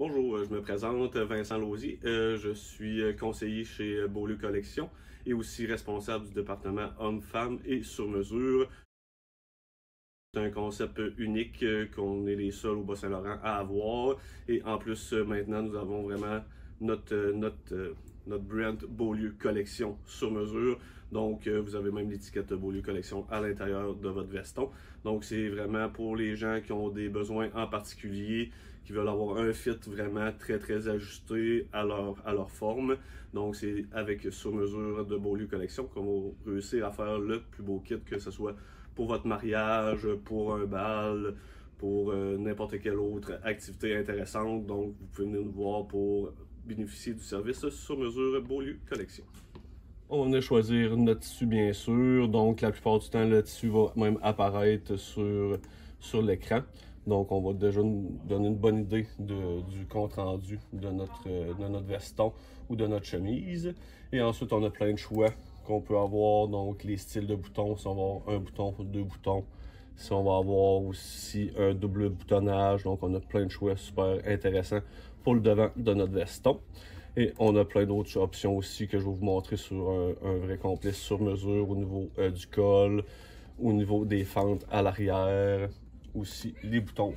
Bonjour, je me présente, Vincent Lausier. Je suis conseiller chez Beaulieu Collection et aussi responsable du département Hommes-Femmes et sur-mesure. C'est un concept unique qu'on est les seuls au Bas-Saint-Laurent à avoir. Et en plus, maintenant, nous avons vraiment notre brand Beaulieu Collection sur mesure. Donc, vous avez même l'étiquette Beaulieu Collection à l'intérieur de votre veston. Donc, c'est vraiment pour les gens qui ont des besoins en particulier, qui veulent avoir un fit vraiment très ajusté à leur forme. Donc, c'est avec sur mesure de Beaulieu Collection qu'on va réussir à faire le plus beau kit, que ce soit pour votre mariage, pour un bal, pour n'importe quelle autre activité intéressante. Donc, vous pouvez venir nous voir pour bénéficier du service sur mesure Beaulieu Collection. On va venir choisir notre tissu, bien sûr. Donc, la plupart du temps, le tissu va même apparaître sur l'écran. Donc, on va déjà nous donner une bonne idée du compte rendu de notre veston ou de notre chemise. Et ensuite, on a plein de choix qu'on peut avoir. Donc, les styles de boutons, si on va avoir un bouton ou deux boutons. Si on va avoir aussi un double boutonnage. Donc, on a plein de choix super intéressants pour le devant de notre veston. Et on a plein d'autres options aussi que je vais vous montrer sur un vrai complet sur mesure au niveau du col, au niveau des fentes à l'arrière. Aussi, les boutons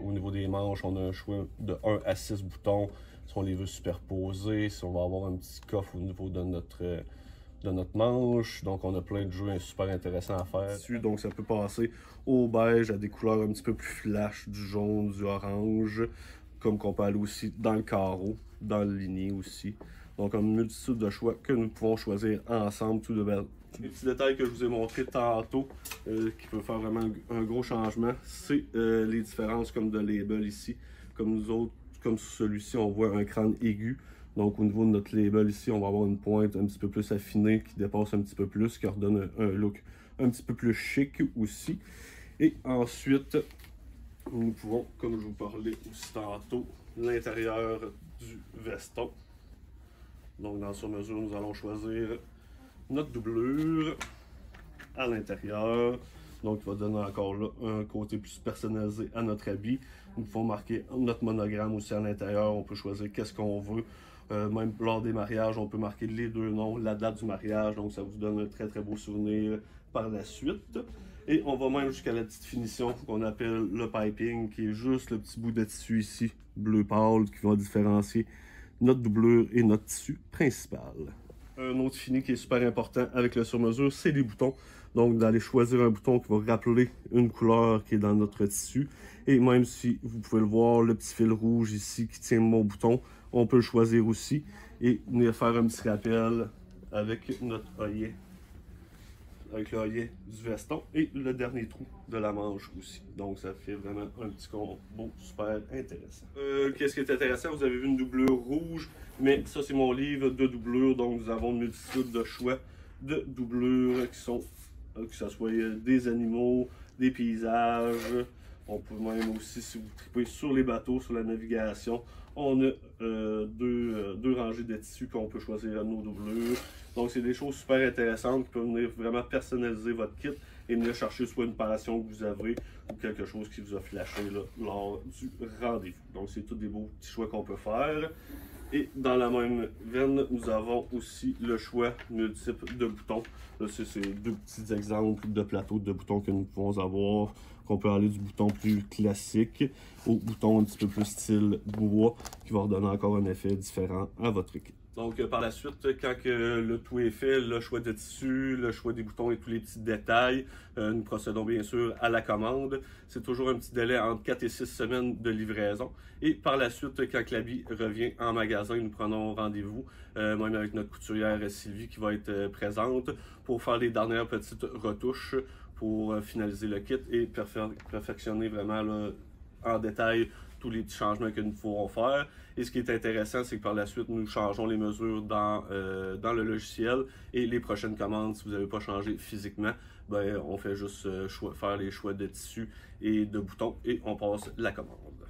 au niveau des manches, on a un choix de 1 à 6 boutons. Si on les veut superposer, si on va avoir un petit coffre au niveau de notre manche. Donc, on a plein de jeux super intéressants à faire. Donc, ça peut passer au beige, à des couleurs un petit peu plus flash, du jaune, du orange. Comme qu'on peut aller aussi dans le carreau, dans le ligné aussi. Donc, une multitude de choix que nous pouvons choisir ensemble tout de même. Les petits détails que je vous ai montrés tantôt, qui peuvent faire vraiment un gros changement, c'est les différences comme de label ici. Comme nous autres, comme sur celui-ci, on voit un crâne aigu. Donc, au niveau de notre label ici, on va avoir une pointe un petit peu plus affinée qui dépasse un petit peu plus, qui redonne un look un petit peu plus chic aussi. Et ensuite, nous pouvons, comme je vous parlais aussi tantôt, l'intérieur du veston. Donc, dans sur mesure, nous allons choisir notre doublure à l'intérieur. Donc, il va donner encore là un côté plus personnalisé à notre habit. Nous pouvons marquer notre monogramme aussi à l'intérieur. On peut choisir qu'est-ce qu'on veut. Même lors des mariages, on peut marquer les deux noms, la date du mariage. Donc, ça vous donne un très beau souvenir par la suite. Et on va même jusqu'à la petite finition qu'on appelle le piping, qui est juste le petit bout de tissu ici, bleu pâle, qui va différencier notre doublure et notre tissu principal. Un autre fini qui est super important avec le sur-mesure, c'est les boutons. Donc, d'aller choisir un bouton qui va rappeler une couleur qui est dans notre tissu. Et même si vous pouvez le voir, le petit fil rouge ici qui tient mon bouton, on peut le choisir aussi. Et venir faire un petit rappel avec notre œillet. Avec l'œillet du veston et le dernier trou de la manche aussi. Donc, ça fait vraiment un petit combo super intéressant. Qu'est-ce qui est intéressant? Vous avez vu une doublure rouge, mais ça, c'est mon livre de doublure. Donc, nous avons une multitude de choix de doublures qui sont, que ce soit des animaux, des paysages. On peut même aussi, si vous tripez sur les bateaux, sur la navigation, on a deux rangées de tissus qu'on peut choisir à nos doublures. Donc, c'est des choses super intéressantes qui peuvent venir vraiment personnaliser votre kit et venir chercher soit une passion que vous avez ou quelque chose qui vous a flashé là, lors du rendez-vous. Donc, c'est tous des beaux petits choix qu'on peut faire. Et dans la même veine, nous avons aussi le choix multiple de boutons. Là, c'est deux petits exemples de plateaux de boutons que nous pouvons avoir. Qu'on peut aller du bouton plus classique au bouton un petit peu plus style bois, qui va redonner encore un effet différent à votre kit. Donc, par la suite, quand le tout est fait, le choix de tissu, le choix des boutons et tous les petits détails, nous procédons bien sûr à la commande. C'est toujours un petit délai entre 4 et 6 semaines de livraison. Et par la suite, quand l'habit revient en magasin, nous prenons rendez-vous, même avec notre couturière Sylvie qui va être présente pour faire les dernières petites retouches pour finaliser le kit et perfectionner vraiment là, en détail tous les petits changements que nous pourrons faire. Et ce qui est intéressant, c'est que par la suite, nous changeons les mesures dans le logiciel et les prochaines commandes, si vous n'avez pas changé physiquement, ben, on fait juste faire les choix de tissu et de boutons et on passe la commande.